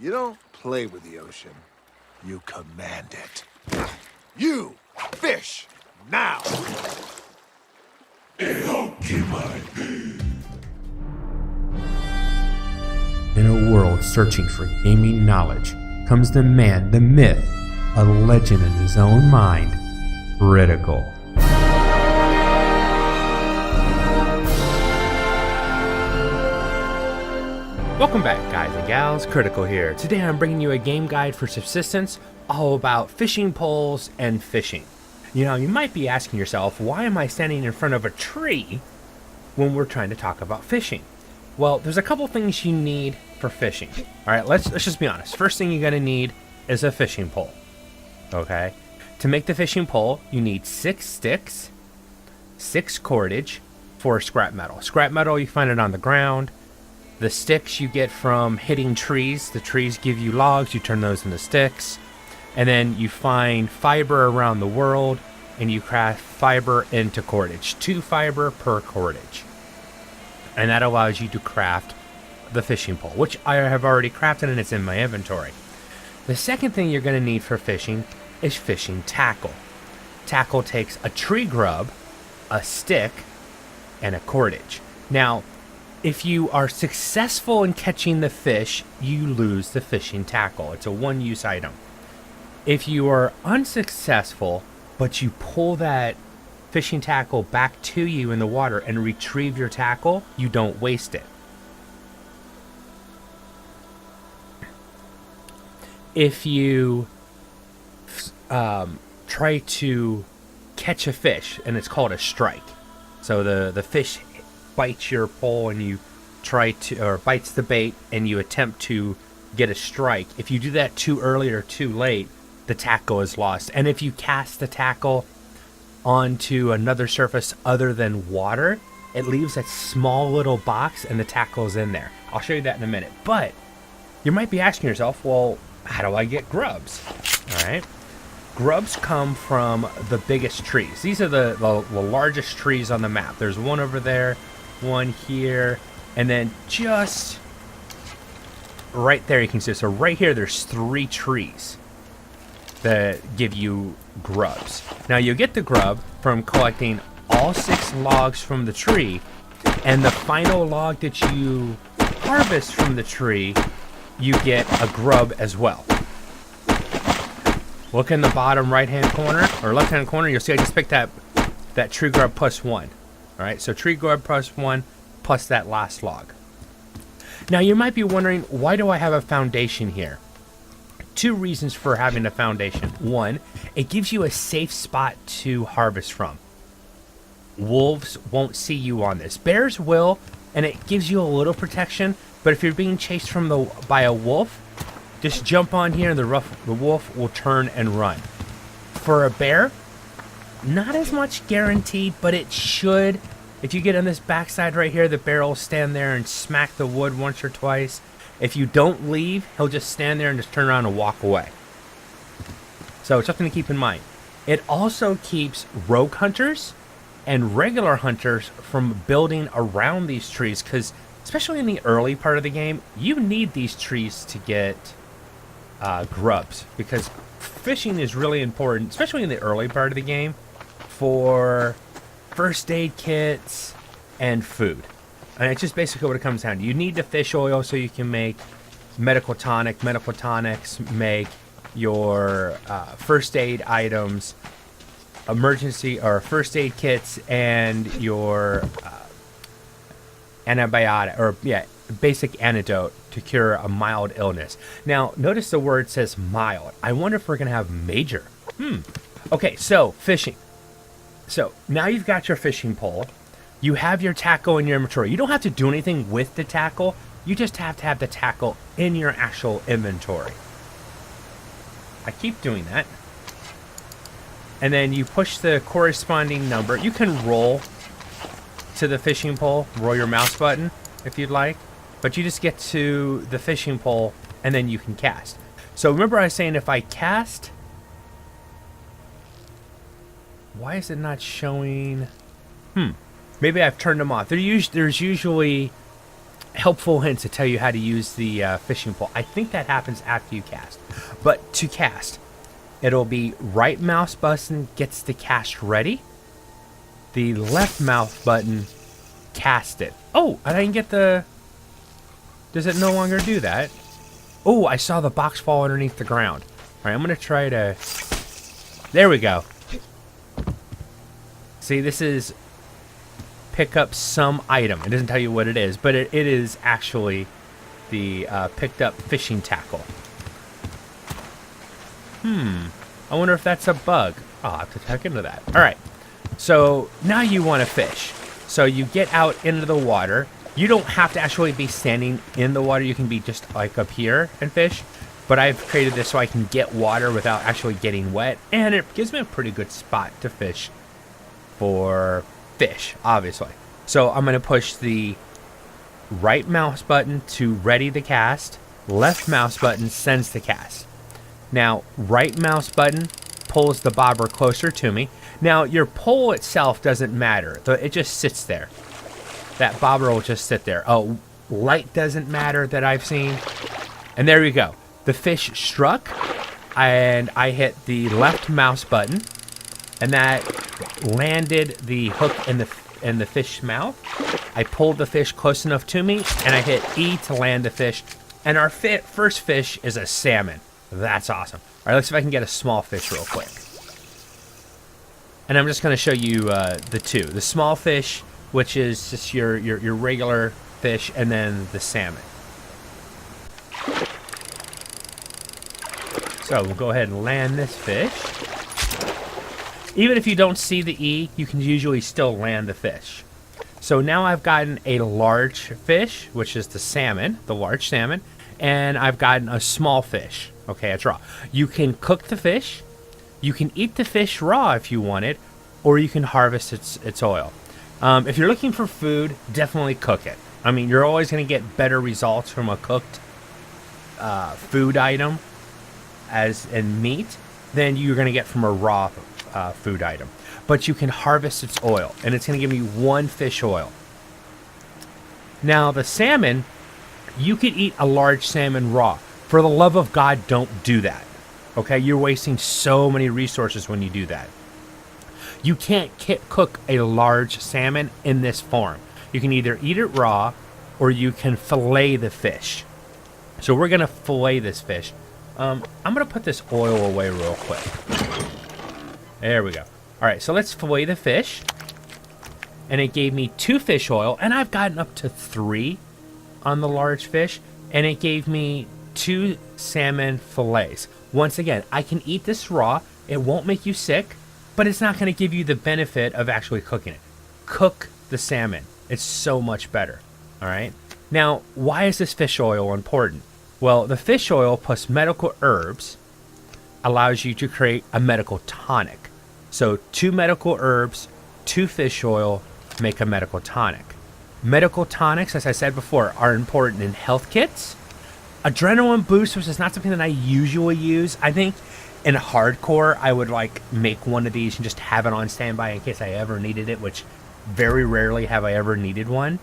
You don't play with the ocean. You command it. You fish now! In a world searching for gaming knowledge comes the man, the myth, a legend in his own mind, Critical. Welcome back, guys and gals. Critical here. Today I'm bringing you a game guide for Subsistence all about fishing poles and fishing. You know, you might be asking yourself, why am I standing in front of a tree when we're trying to talk about fishing? Well, there's a couple things you need for fishing. All right, let's just be honest. First thing you're going to need is a fishing pole. Okay? To make the fishing pole, you need 6 sticks, 6 cordage, 4 scrap metal. Scrap metal, you find it on the ground. The sticks you get from hitting trees. The trees give you logs, you turn those into sticks. And then you find fiber around the world and you craft fiber into cordage. 2 fiber per cordage. And that allows you to craft the fishing pole, which I have already crafted and it's in my inventory. The second thing you're going to need for fishing is fishing tackle. Tackle takes a tree grub, a stick, and a cordage. Now, if you are successful in catching the fish, you lose the fishing tackle. It's a one-use item. If you are unsuccessful, but you pull that fishing tackle back to you in the water and retrieve your tackle, you don't waste it. If you try to catch a fish, and it's called a strike, so the fish bites your pole and you try to, or bites the bait and you attempt to get a strike. If you do that too early or too late, the tackle is lost. And if you cast the tackle onto another surface other than water, it leaves that small little box and the tackle is in there. I'll show you that in a minute. But you might be asking yourself, well, how do I get grubs? All right. Grubs come from the biggest trees. These are the largest trees on the map. There's one over there, one here, and then just right there you can see. So right here there's 3 trees that give you grubs. Now you get the grub from collecting all 6 logs from the tree, and the final log that you harvest from the tree, you get a grub as well. Look in the bottom right hand corner or left hand corner, you'll see I just picked that tree grub plus 1. Alright, so tree grub plus 1 plus that last log. Now you might be wondering, why do I have a foundation here? 2 reasons for having a foundation. 1, it gives you a safe spot to harvest from. Wolves won't see you on this. Bears will, and it gives you a little protection, but if you're being chased by a wolf, just jump on here and the wolf will turn and run. For a bear, not as much guaranteed, but it should. If you get on this backside right here, the bear will stand there and smack the wood once or twice. If you don't leave, he'll just stand there and just turn around and walk away. So it's something to keep in mind. It also keeps rogue hunters and regular hunters from building around these trees, because especially in the early part of the game, you need these trees to get grubs, because fishing is really important, especially in the early part of the game, for first aid kits and food. And it's just basically what it comes down to. You need the fish oil so you can make medical tonic. Medical tonics make your first aid items, emergency or first aid kits, and your antibiotic, or basic antidote to cure a mild illness. Now, notice the word says mild. I wonder if we're going to have major. Okay, so fishing. So now you've got your fishing pole. You have your tackle in your inventory. You don't have to do anything with the tackle. You just have to have the tackle in your actual inventory. I keep doing that. And then you push the corresponding number. You can roll to the fishing pole, roll your mouse button if you'd like. But you just get to the fishing pole and then you can cast. So remember I was saying if I cast... Why is it not showing... Maybe I've turned them off. There's usually helpful hints to tell you how to use the fishing pole. I think that happens after you cast. But to cast, it'll be right mouse button gets the cast ready. The left mouse button cast it. Oh, I didn't get the... Does it no longer do that? Oh, I saw the box fall underneath the ground. All right, I'm going to try to... There we go. See, this is pick up some item. It doesn't tell you what it is, but it is actually the picked up fishing tackle. I wonder if that's a bug. I'll have to check into that. All right. So now you want to fish. So you get out into the water. You don't have to actually be standing in the water. You can be just like up here and fish. But I've created this so I can get water without actually getting wet. And it gives me a pretty good spot to fish for fish, obviously. So I'm going to push the right mouse button to ready the cast. Left mouse button sends the cast. Now, right mouse button pulls the bobber closer to me. Now, your pole itself doesn't matter. It just sits there. That bobber will just sit there. Oh, light doesn't matter that I've seen. And there you go. The fish struck, and I hit the left mouse button, and that landed the hook in the fish's mouth. I pulled the fish close enough to me, and I hit E to land the fish. And our first fish is a salmon. That's awesome. All right, let's see if I can get a small fish real quick. And I'm just going to show you the two. The small fish, which is just your regular fish, and then the salmon. So we'll go ahead and land this fish. Even if you don't see the E, you can usually still land the fish. So now I've gotten a large fish, which is the salmon, the large salmon, and I've gotten a small fish. Okay, it's raw. You can cook the fish, you can eat the fish raw if you want it, or you can harvest its oil. If you're looking for food, definitely cook it. I mean, you're always going to get better results from a cooked food item as in meat than you're going to get from a raw food item. But you can harvest its oil, and it's going to give you 1 fish oil. Now, the salmon, you could eat a large salmon raw. For the love of God, don't do that. Okay? You're wasting so many resources when you do that. You can't cook a large salmon in this form. You can either eat it raw, or you can fillet the fish. So we're going to fillet this fish. I'm going to put this oil away real quick. There we go. All right, so let's fillet the fish. And it gave me 2 fish oil, and I've gotten up to 3 on the large fish, and it gave me 2 salmon fillets. Once again, I can eat this raw. It won't make you sick, but it's not going to give you the benefit of actually cooking it. Cook the salmon. It's so much better. All right. Now, why is this fish oil important? Well, the fish oil plus medical herbs allows you to create a medical tonic. So 2 medical herbs, 2 fish oil make a medical tonic. Medical tonics, as I said before, are important in health kits. Adrenaline boosters is not something that I usually use. I think in hardcore, I would make one of these and just have it on standby in case I ever needed it, which very rarely have I ever needed one.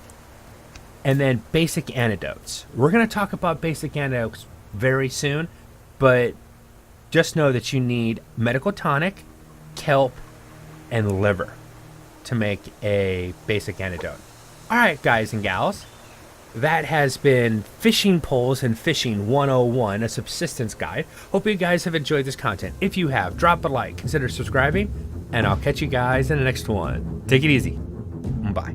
And then basic antidotes. We're going to talk about basic antidotes very soon, but just know that you need medical tonic, kelp, and liver to make a basic antidote. All right, guys and gals, that has been Fishing Poles and Fishing 101, a subsistence guide. Hope you guys have enjoyed this content. If you have, drop a like, consider subscribing, and I'll catch you guys in the next one. Take it easy. Bye.